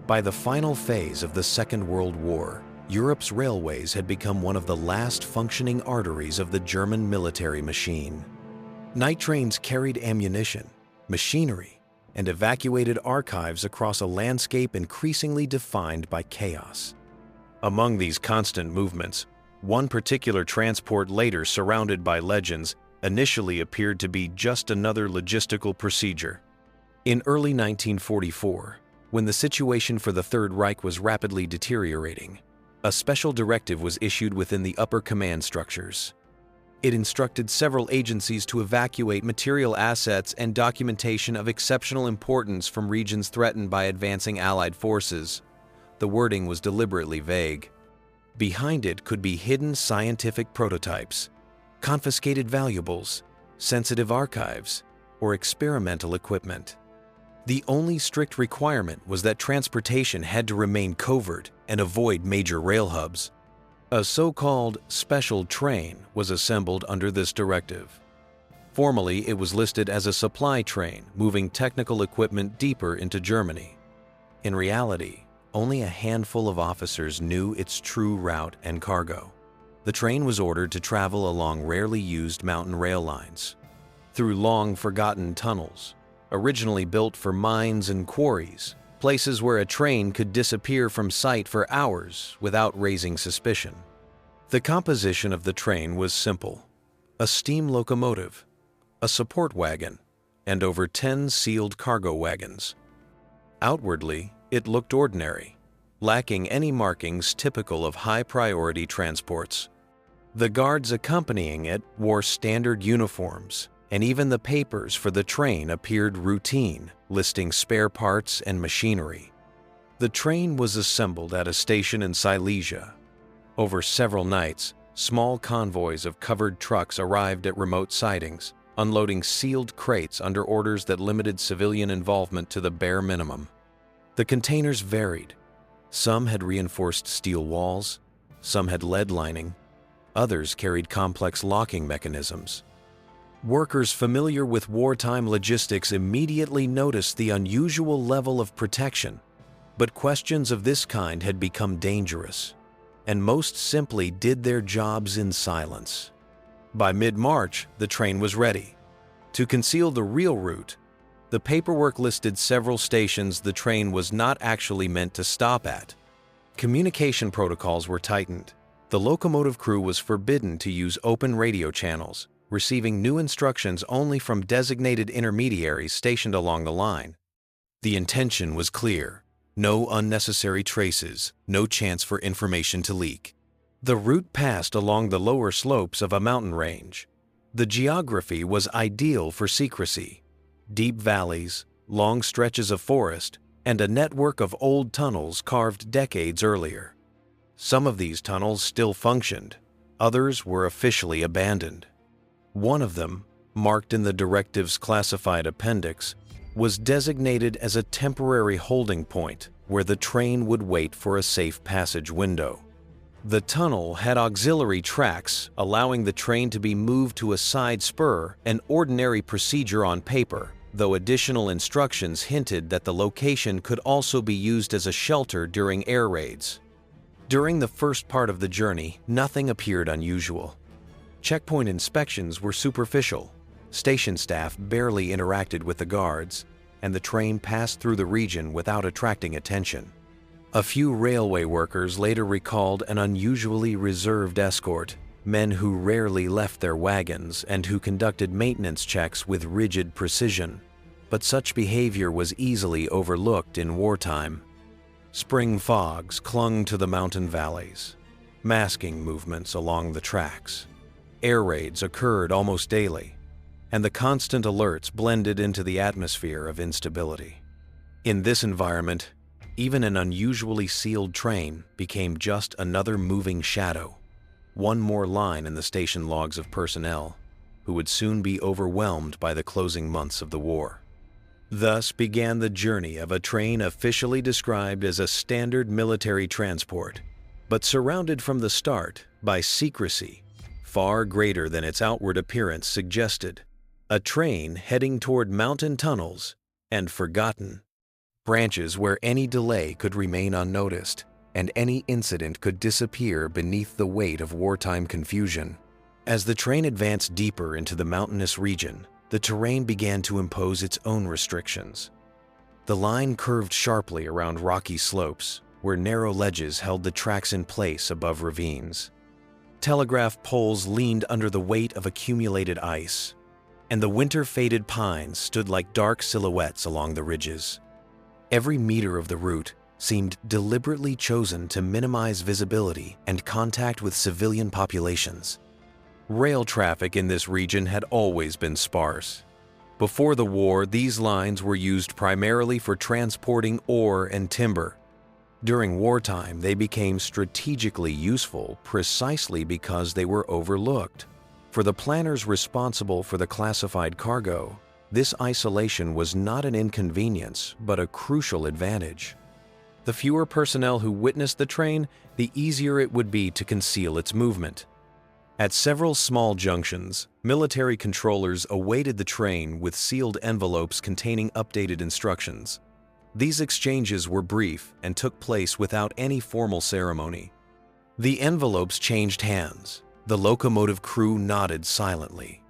By the final phase of the Second World War, Europe's railways had become one of the last functioning arteries of the German military machine. Night trains carried ammunition, machinery, and evacuated archives across a landscape increasingly defined by chaos. Among these constant movements, one particular transport, later surrounded by legends, initially appeared to be just another logistical procedure. In early 1944, when the situation for the Third Reich was rapidly deteriorating, a special directive was issued within the upper command structures. It instructed several agencies to evacuate material assets and documentation of exceptional importance from regions threatened by advancing Allied forces. The wording was deliberately vague. Behind it could be hidden scientific prototypes, confiscated valuables, sensitive archives, or experimental equipment. The only strict requirement was that transportation had to remain covert and avoid major rail hubs. A so-called special train was assembled under this directive. Formally, it was listed as a supply train moving technical equipment deeper into Germany. In reality, only a handful of officers knew its true route and cargo. The train was ordered to travel along rarely used mountain rail lines, through long forgotten tunnels, originally built for mines and quarries, places where a train could disappear from sight for hours without raising suspicion. The composition of the train was simple: a steam locomotive, a support wagon, and over 10 sealed cargo wagons. Outwardly, it looked ordinary, lacking any markings typical of high-priority transports. The guards accompanying it wore standard uniforms, and even the papers for the train appeared routine, listing spare parts and machinery. The train was assembled at a station in Silesia. Over several nights, small convoys of covered trucks arrived at remote sidings, unloading sealed crates under orders that limited civilian involvement to the bare minimum. The containers varied. Some had reinforced steel walls, some had lead lining, others carried complex locking mechanisms. Workers familiar with wartime logistics immediately noticed the unusual level of protection, but questions of this kind had become dangerous, and most simply did their jobs in silence. By mid-March, the train was ready. To conceal the real route, the paperwork listed several stations the train was not actually meant to stop at. Communication protocols were tightened. The locomotive crew was forbidden to use open radio channels, receiving new instructions only from designated intermediaries stationed along the line. The intention was clear: no unnecessary traces, no chance for information to leak. The route passed along the lower slopes of a mountain range. The geography was ideal for secrecy: deep valleys, long stretches of forest, and a network of old tunnels carved decades earlier. Some of these tunnels still functioned, others were officially abandoned. One of them, marked in the directive's classified appendix, was designated as a temporary holding point where the train would wait for a safe passage window. The tunnel had auxiliary tracks, allowing the train to be moved to a side spur, an ordinary procedure on paper, though additional instructions hinted that the location could also be used as a shelter during air raids. During the first part of the journey, nothing appeared unusual. Checkpoint inspections were superficial, station staff barely interacted with the guards, and the train passed through the region without attracting attention. A few railway workers later recalled an unusually reserved escort, men who rarely left their wagons and who conducted maintenance checks with rigid precision. But such behavior was easily overlooked in wartime. Spring fogs clung to the mountain valleys, masking movements along the tracks. Air raids occurred almost daily, and the constant alerts blended into the atmosphere of instability. In this environment, even an unusually sealed train became just another moving shadow, one more line in the station logs of personnel who would soon be overwhelmed by the closing months of the war. Thus began the journey of a train officially described as a standard military transport, but surrounded from the start by secrecy far greater than its outward appearance suggested. A train heading toward mountain tunnels and forgotten branches where any delay could remain unnoticed, and any incident could disappear beneath the weight of wartime confusion. As the train advanced deeper into the mountainous region, the terrain began to impose its own restrictions. The line curved sharply around rocky slopes, where narrow ledges held the tracks in place above ravines. Telegraph poles leaned under the weight of accumulated ice, and the winter-faded pines stood like dark silhouettes along the ridges. Every meter of the route seemed deliberately chosen to minimize visibility and contact with civilian populations. Rail traffic in this region had always been sparse. Before the war, these lines were used primarily for transporting ore and timber. During wartime, they became strategically useful precisely because they were overlooked. For the planners responsible for the classified cargo, this isolation was not an inconvenience, but a crucial advantage. The fewer personnel who witnessed the train, the easier it would be to conceal its movement. At several small junctions, military controllers awaited the train with sealed envelopes containing updated instructions. These exchanges were brief and took place without any formal ceremony. The envelopes changed hands, the locomotive crew nodded silently,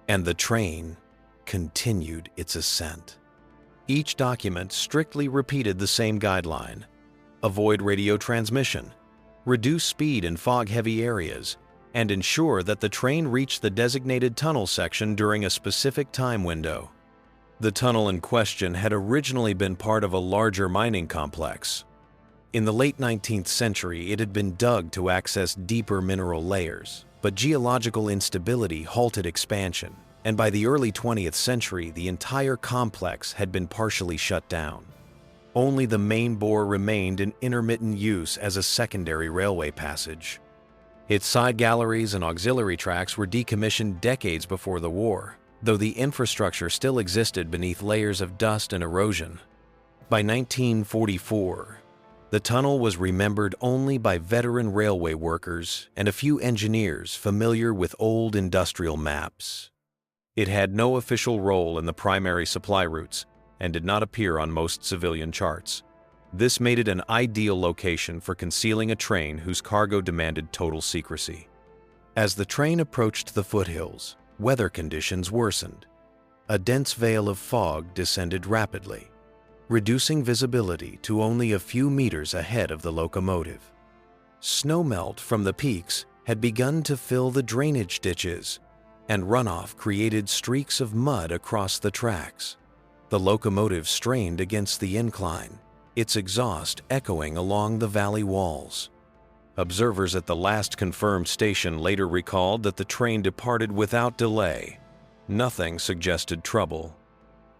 and the train continued its ascent. Each document strictly repeated the same guideline: avoid radio transmission, reduce speed in fog-heavy areas, and ensure that the train reached the designated tunnel section during a specific time window. The tunnel in question had originally been part of a larger mining complex. In the late 19th century, it had been dug to access deeper mineral layers, but geological instability halted expansion, and by the early 20th century, the entire complex had been partially shut down. Only the main bore remained in intermittent use as a secondary railway passage. Its side galleries and auxiliary tracks were decommissioned decades before the war, though the infrastructure still existed beneath layers of dust and erosion. By 1944, the tunnel was remembered only by veteran railway workers and a few engineers familiar with old industrial maps. It had no official role in the primary supply routes and did not appear on most civilian charts. This made it an ideal location for concealing a train whose cargo demanded total secrecy. As the train approached the foothills, weather conditions worsened. A dense veil of fog descended rapidly, reducing visibility to only a few meters ahead of the locomotive. Snowmelt from the peaks had begun to fill the drainage ditches, and runoff created streaks of mud across the tracks. The locomotive strained against the incline, its exhaust echoing along the valley walls. Observers at the last confirmed station later recalled that the train departed without delay. Nothing suggested trouble.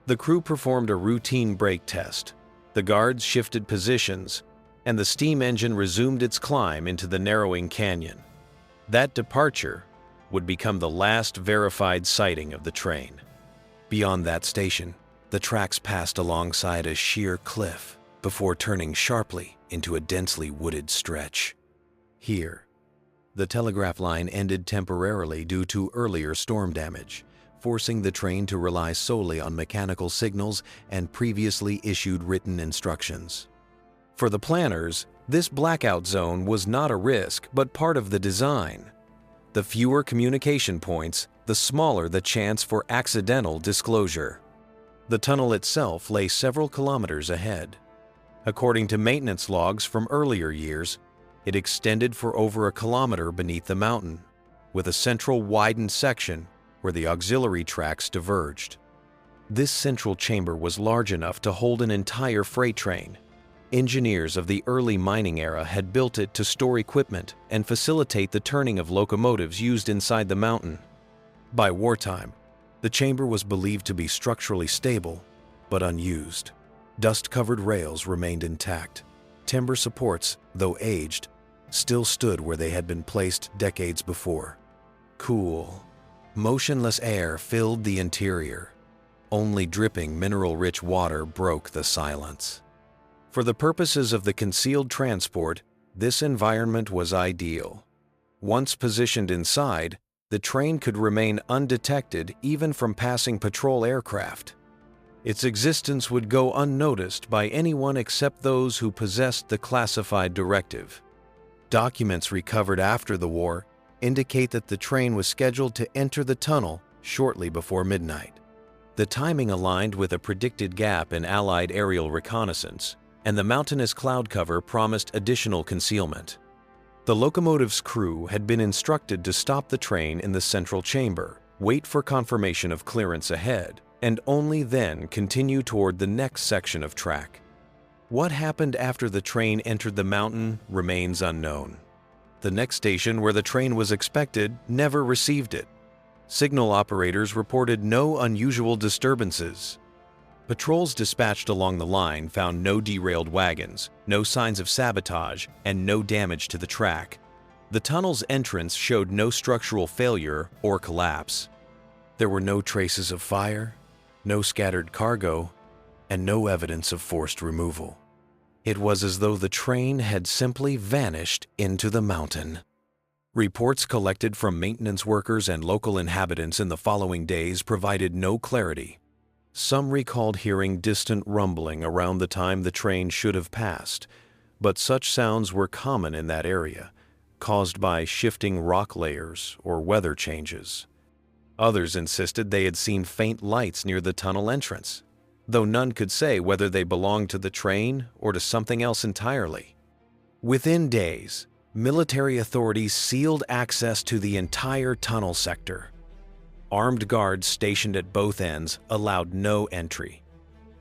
The crew performed a routine brake test. The guards shifted positions, and the steam engine resumed its climb into the narrowing canyon. That departure would become the last verified sighting of the train. Beyond that station, the tracks passed alongside a sheer cliff before turning sharply into a densely wooded stretch. Here, the telegraph line ended temporarily due to earlier storm damage, forcing the train to rely solely on mechanical signals and previously issued written instructions. For the planners, this blackout zone was not a risk, but part of the design. The fewer communication points, the smaller the chance for accidental disclosure. The tunnel itself lay several kilometers ahead. According to maintenance logs from earlier years, it extended for over a kilometer beneath the mountain, with a central widened section where the auxiliary tracks diverged. This central chamber was large enough to hold an entire freight train. Engineers of the early mining era had built it to store equipment and facilitate the turning of locomotives used inside the mountain. By wartime, the chamber was believed to be structurally stable, but unused. Dust-covered rails remained intact. Timber supports, though aged, still stood where they had been placed decades before. Cool, motionless air filled the interior. Only dripping mineral-rich water broke the silence. For the purposes of the concealed transport, this environment was ideal. Once positioned inside, the train could remain undetected even from passing patrol aircraft. Its existence would go unnoticed by anyone except those who possessed the classified directive. Documents recovered after the war indicate that the train was scheduled to enter the tunnel shortly before midnight. The timing aligned with a predicted gap in Allied aerial reconnaissance, and the mountainous cloud cover promised additional concealment. The locomotive's crew had been instructed to stop the train in the central chamber, wait for confirmation of clearance ahead, and only then continue toward the next section of track. What happened after the train entered the mountain remains unknown. The next station where the train was expected never received it. Signal operators reported no unusual disturbances. Patrols dispatched along the line found no derailed wagons, no signs of sabotage, and no damage to the track. The tunnel's entrance showed no structural failure or collapse. There were no traces of fire, no scattered cargo, and no evidence of forced removal. It was as though the train had simply vanished into the mountain. Reports collected from maintenance workers and local inhabitants in the following days provided no clarity. Some recalled hearing distant rumbling around the time the train should have passed, but such sounds were common in that area, caused by shifting rock layers or weather changes. Others insisted they had seen faint lights near the tunnel entrance, though none could say whether they belonged to the train or to something else entirely. Within days, military authorities sealed access to the entire tunnel sector. Armed guards stationed at both ends allowed no entry.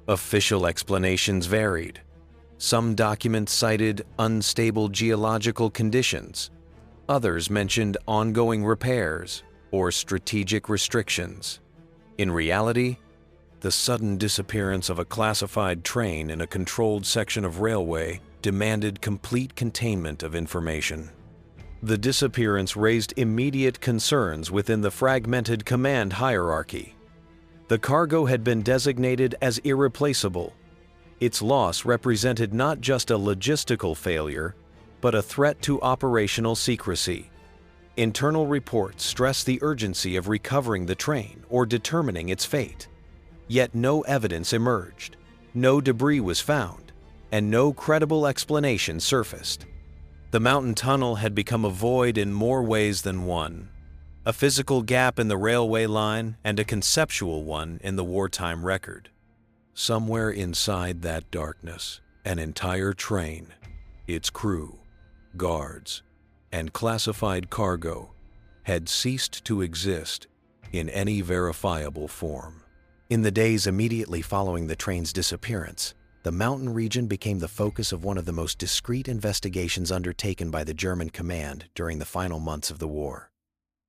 Official explanations varied. Some documents cited unstable geological conditions. Others mentioned ongoing repairs or strategic restrictions. In reality, the sudden disappearance of a classified train in a controlled section of railway demanded complete containment of information. The disappearance raised immediate concerns within the fragmented command hierarchy. The cargo had been designated as irreplaceable. Its loss represented not just a logistical failure, but a threat to operational secrecy. Internal reports stressed the urgency of recovering the train or determining its fate. Yet no evidence emerged, no debris was found, and no credible explanation surfaced. The mountain tunnel had become a void in more ways than one. A physical gap in the railway line and a conceptual one in the wartime record. Somewhere inside that darkness, an entire train, its crew, guards, and classified cargo had ceased to exist in any verifiable form. In the days immediately following the train's disappearance, the mountain region became the focus of one of the most discreet investigations undertaken by the German command during the final months of the war.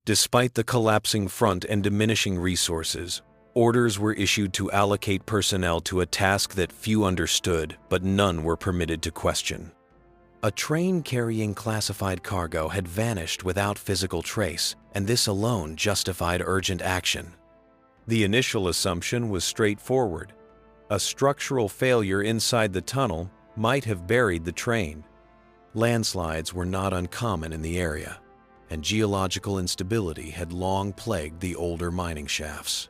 Despite the collapsing front and diminishing resources, orders were issued to allocate personnel to a task that few understood, but none were permitted to question. A train carrying classified cargo had vanished without physical trace, and this alone justified urgent action. The initial assumption was straightforward. A structural failure inside the tunnel might have buried the train. Landslides were not uncommon in the area, and geological instability had long plagued the older mining shafts.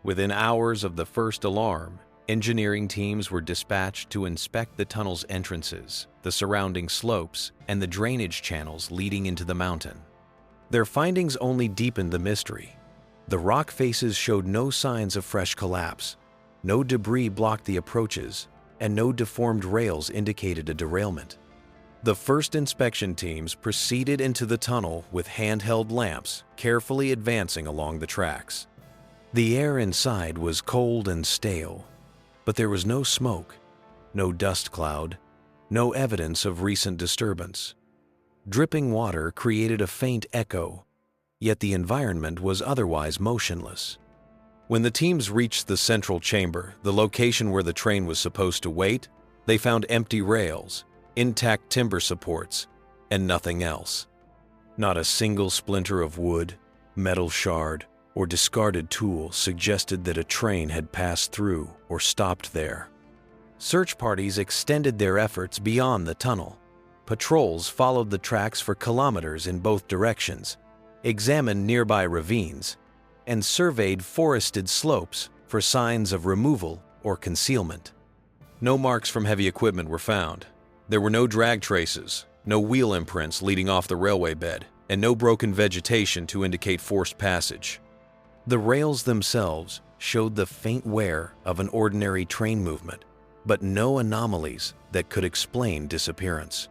Within hours of the first alarm, engineering teams were dispatched to inspect the tunnel's entrances, the surrounding slopes, and the drainage channels leading into the mountain. Their findings only deepened the mystery. The rock faces showed no signs of fresh collapse. No debris blocked the approaches, and no deformed rails indicated a derailment. The first inspection teams proceeded into the tunnel with handheld lamps, carefully advancing along the tracks. The air inside was cold and stale, but there was no smoke, no dust cloud, no evidence of recent disturbance. Dripping water created a faint echo, yet the environment was otherwise motionless. When the teams reached the central chamber, the location where the train was supposed to wait, they found empty rails, intact timber supports, and nothing else. Not a single splinter of wood, metal shard, or discarded tool suggested that a train had passed through or stopped there. Search parties extended their efforts beyond the tunnel. Patrols followed the tracks for kilometers in both directions, examined nearby ravines, and surveyed forested slopes for signs of removal or concealment. No marks from heavy equipment were found. There were no drag traces, no wheel imprints leading off the railway bed, and no broken vegetation to indicate forced passage. The rails themselves showed the faint wear of an ordinary train movement, but no anomalies that could explain disappearance.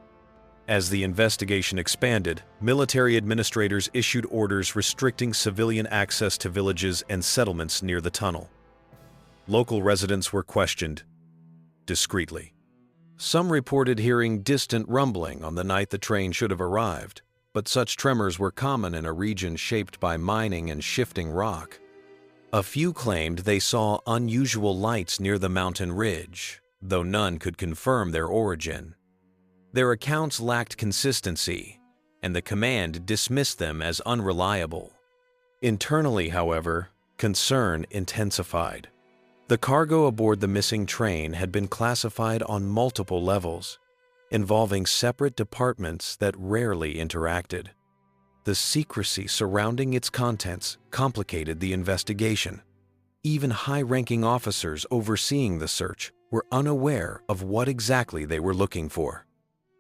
As the investigation expanded, military administrators issued orders restricting civilian access to villages and settlements near the tunnel. Local residents were questioned discreetly. Some reported hearing distant rumbling on the night the train should have arrived, but such tremors were common in a region shaped by mining and shifting rock. A few claimed they saw unusual lights near the mountain ridge, though none could confirm their origin. Their accounts lacked consistency, and the command dismissed them as unreliable. Internally, however, concern intensified. The cargo aboard the missing train had been classified on multiple levels, involving separate departments that rarely interacted. The secrecy surrounding its contents complicated the investigation. Even high-ranking officers overseeing the search were unaware of what exactly they were looking for.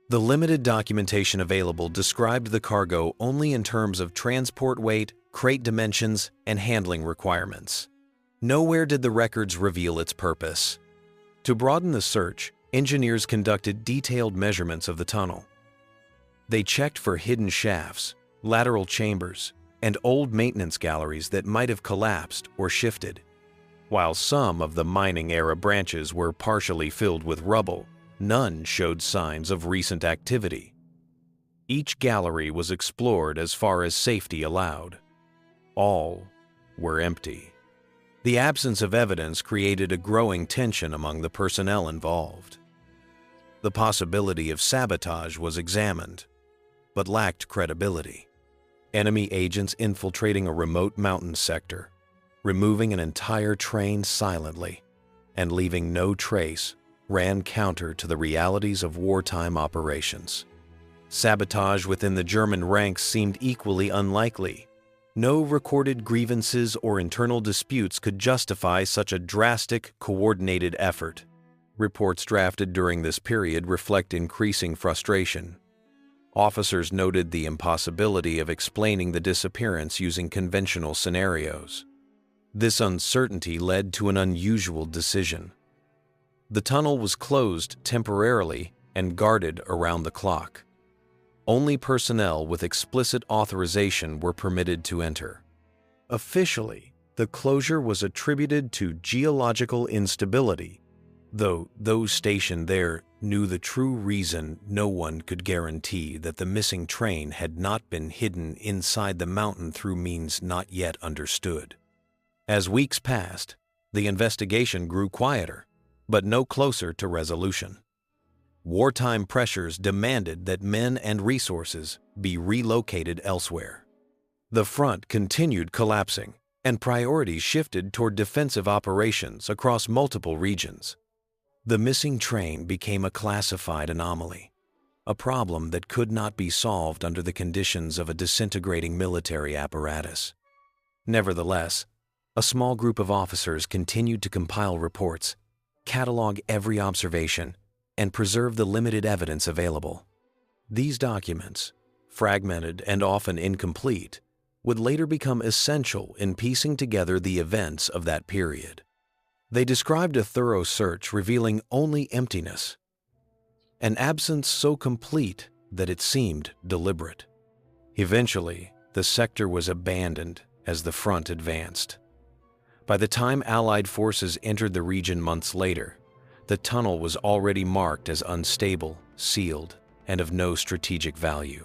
The limited documentation available described the cargo only in terms of transport weight, crate dimensions, and handling requirements. Nowhere did the records reveal its purpose. To broaden the search, engineers conducted detailed measurements of the tunnel. They checked for hidden shafts, lateral chambers, and old maintenance galleries that might have collapsed or shifted. While some of the mining-era branches were partially filled with rubble, none showed signs of recent activity. Each gallery was explored as far as safety allowed. All were empty. The absence of evidence created a growing tension among the personnel involved. The possibility of sabotage was examined, but lacked credibility. Enemy agents infiltrating a remote mountain sector, removing an entire train silently, and leaving no trace ran counter to the realities of wartime operations. Sabotage within the German ranks seemed equally unlikely. No recorded grievances or internal disputes could justify such a drastic, coordinated effort. Reports drafted during this period reflect increasing frustration. Officers noted the impossibility of explaining the disappearance using conventional scenarios. This uncertainty led to an unusual decision. The tunnel was closed temporarily and guarded around the clock. Only personnel with explicit authorization were permitted to enter. Officially, the closure was attributed to geological instability, though those stationed there knew the true reason. No one could guarantee that the missing train had not been hidden inside the mountain through means not yet understood. As weeks passed, the investigation grew quieter, but no closer to resolution. Wartime pressures demanded that men and resources be relocated elsewhere. The front continued collapsing, and priorities shifted toward defensive operations across multiple regions. The missing train became a classified anomaly, a problem that could not be solved under the conditions of a disintegrating military apparatus. Nevertheless, a small group of officers continued to compile reports, catalog every observation, and preserve the limited evidence available. These documents, fragmented and often incomplete, would later become essential in piecing together the events of that period. They described a thorough search revealing only emptiness, an absence so complete that it seemed deliberate. Eventually, the sector was abandoned as the front advanced. By the time Allied forces entered the region months later, the tunnel was already marked as unstable, sealed, and of no strategic value.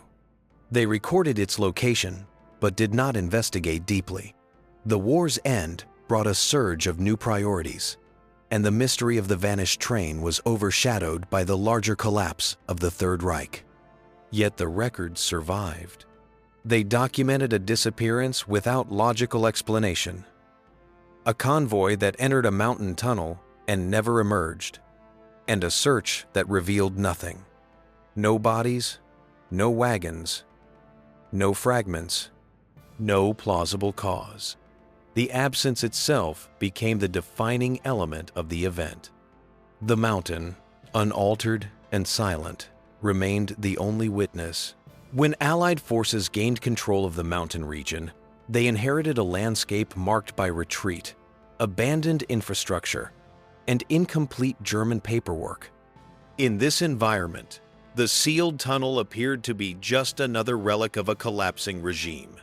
They recorded its location, but did not investigate deeply. The war's end brought a surge of new priorities, and the mystery of the vanished train was overshadowed by the larger collapse of the Third Reich. Yet the records survived. They documented a disappearance without logical explanation, a convoy that entered a mountain tunnel and never emerged, and a search that revealed nothing. No bodies, no wagons, no fragments, no plausible cause. The absence itself became the defining element of the event. The mountain, unaltered and silent, remained the only witness. When Allied forces gained control of the mountain region, they inherited a landscape marked by retreat, abandoned infrastructure, and incomplete German paperwork. In this environment, the sealed tunnel appeared to be just another relic of a collapsing regime.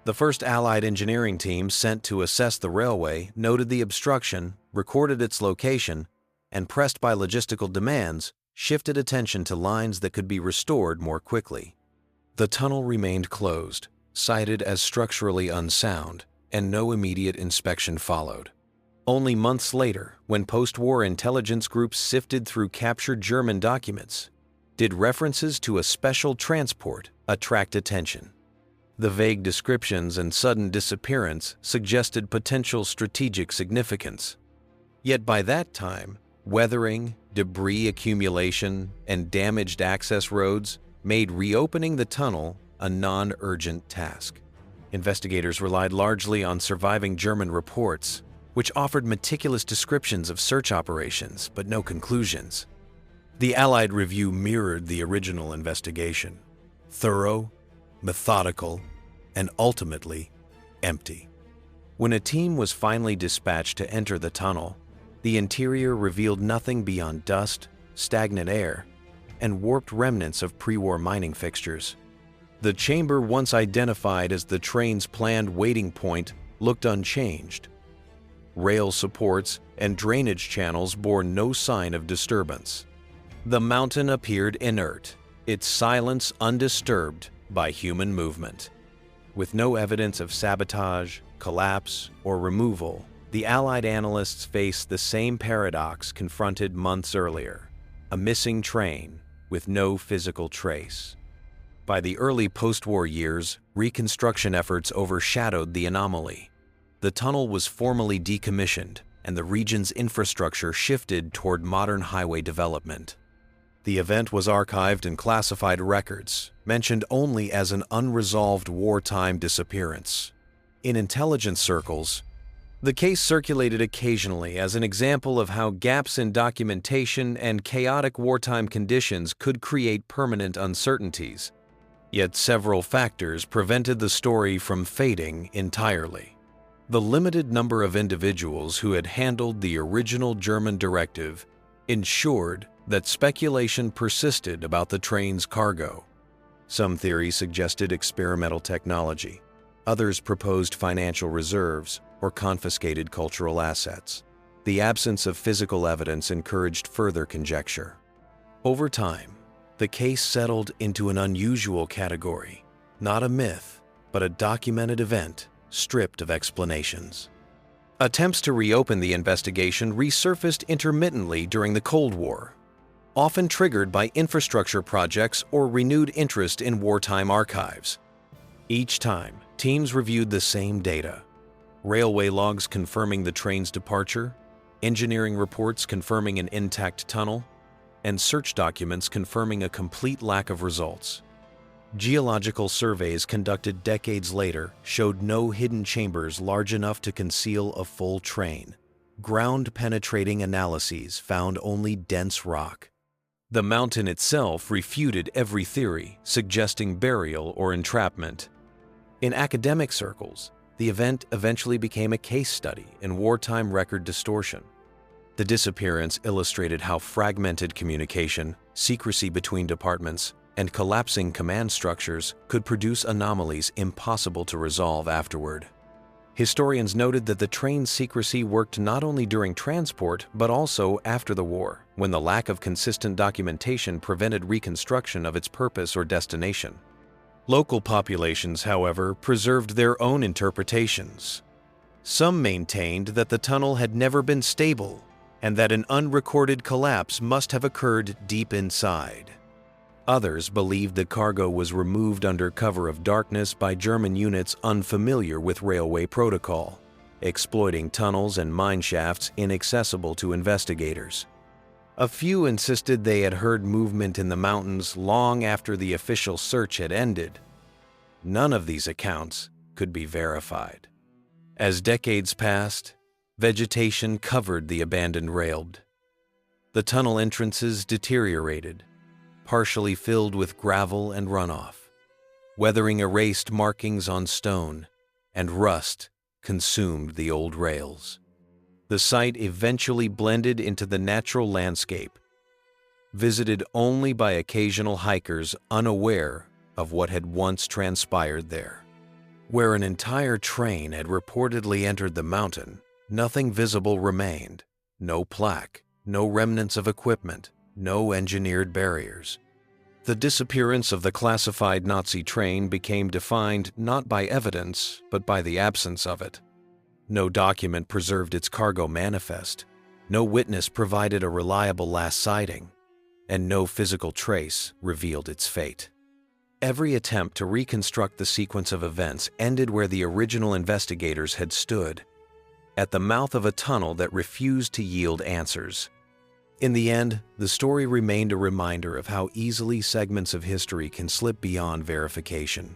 The first Allied engineering team sent to assess the railway noted the obstruction, recorded its location, and pressed by logistical demands, shifted attention to lines that could be restored more quickly. The tunnel remained closed, cited as structurally unsound, and no immediate inspection followed. Only months later, when post-war intelligence groups sifted through captured German documents, did references to a special transport attract attention. The vague descriptions and sudden disappearance suggested potential strategic significance. Yet by that time, weathering, debris accumulation, and damaged access roads made reopening the tunnel a non-urgent task. Investigators relied largely on surviving German reports, which offered meticulous descriptions of search operations but no conclusions. The Allied review mirrored the original investigation: thorough, methodical, and ultimately empty. When a team was finally dispatched to enter the tunnel, the interior revealed nothing beyond dust, stagnant air, and warped remnants of pre-war mining fixtures. The chamber once identified as the train's planned waiting point looked unchanged. Rail supports and drainage channels bore no sign of disturbance. The mountain appeared inert, its silence undisturbed by human movement. With no evidence of sabotage, collapse, or removal, the Allied analysts faced the same paradox confronted months earlier: a missing train with no physical trace. By the early post-war years, reconstruction efforts overshadowed the anomaly. The tunnel was formally decommissioned, and the region's infrastructure shifted toward modern highway development. The event was archived in classified records, mentioned only as an unresolved wartime disappearance. In intelligence circles, the case circulated occasionally as an example of how gaps in documentation and chaotic wartime conditions could create permanent uncertainties. Yet several factors prevented the story from fading entirely. The limited number of individuals who had handled the original German directive ensured that speculation persisted about the train's cargo. Some theories suggested experimental technology. Others proposed financial reserves or confiscated cultural assets. The absence of physical evidence encouraged further conjecture. Over time, the case settled into an unusual category, not a myth, but a documented event stripped of explanations. Attempts to reopen the investigation resurfaced intermittently during the Cold War, often triggered by infrastructure projects or renewed interest in wartime archives. Each time, teams reviewed the same data: railway logs confirming the train's departure, engineering reports confirming an intact tunnel, and search documents confirming a complete lack of results. Geological surveys conducted decades later showed no hidden chambers large enough to conceal a full train. Ground-penetrating analyses found only dense rock. The mountain itself refuted every theory, suggesting burial or entrapment. In academic circles, the event eventually became a case study in wartime record distortion. The disappearance illustrated how fragmented communication, secrecy between departments, and collapsing command structures could produce anomalies impossible to resolve afterward. Historians noted that the train's secrecy worked not only during transport but also after the war, when the lack of consistent documentation prevented reconstruction of its purpose or destination. Local populations, however, preserved their own interpretations. Some maintained that the tunnel had never been stable and that an unrecorded collapse must have occurred deep inside. Others believed the cargo was removed under cover of darkness by German units unfamiliar with railway protocol, exploiting tunnels and mine shafts inaccessible to investigators. A few insisted they had heard movement in the mountains long after the official search had ended. None of these accounts could be verified. As decades passed, vegetation covered the abandoned railbed. The tunnel entrances deteriorated, partially filled with gravel and runoff. Weathering erased markings on stone, and rust consumed the old rails. The site eventually blended into the natural landscape, visited only by occasional hikers unaware of what had once transpired there. Where an entire train had reportedly entered the mountain, nothing visible remained. No plaque, no remnants of equipment, no engineered barriers. The disappearance of the classified Nazi train became defined not by evidence, but by the absence of it. No document preserved its cargo manifest, no witness provided a reliable last sighting, and no physical trace revealed its fate. Every attempt to reconstruct the sequence of events ended where the original investigators had stood, at the mouth of a tunnel that refused to yield answers. In the end, the story remained a reminder of how easily segments of history can slip beyond verification.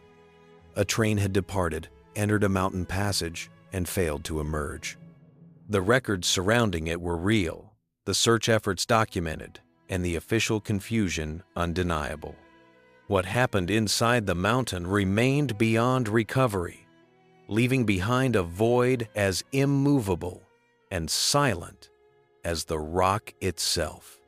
A train had departed, entered a mountain passage, and failed to emerge. The records surrounding it were real, the search efforts documented, and the official confusion undeniable. What happened inside the mountain remained beyond recovery, leaving behind a void as immovable and silent as the rock itself.